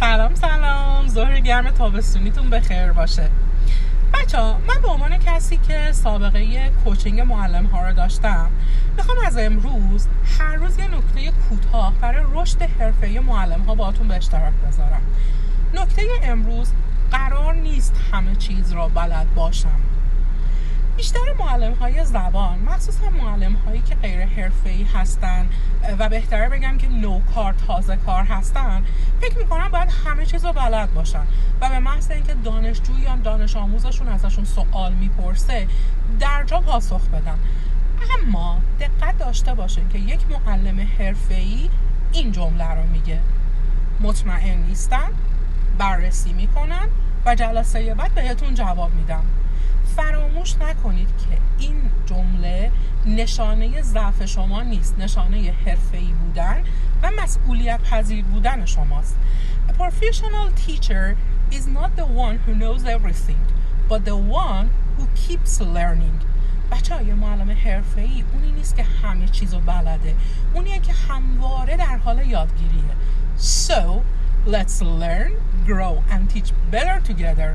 سلام ظهر گرم تابستونیتون بخیر باشه. بچه‌ها، من به عنوان کسی که سابقه کوچینگ معلم ها رو داشتم میخوام از امروز هر روز یه نکته کوتاه برای رشد حرفه‌ای معلم ها باهاتون به اشتراک بذارم. نکته امروز قرار نیست همه چیز را بلد باشم. بیشتر معلم های زبان، مخصوصا معلم هایی که غیر حرفه‌ای هستن و بهتره بگم که نوکار تازه کار هستن، فکر میکنن باید همه چیز رو بلد باشن و به محض اینکه دانشجو یا دانش آموزشون ازشون سوال میپرسه در جا پاسخ بدن. اما دقت داشته باشین که یک معلم حرفه‌ای این جمله رو میگه: مطمئن نیستم، بررسی میکنن و جلسه بعد بهتون جواب میدم. فراموش نکنید که این جمله نشانه ضعف شما نیست، نشانه حرفه‌ای بودن و مسئولیت پذیر بودن شماست. A professional teacher is not the one who knows everything, but the one who keeps learning. بچه‌ها، یه معلم حرفه‌ای اونی نیست که همه چیزو بلده، اونیه که همواره در حال یادگیریه. So, let's learn, grow and teach better together.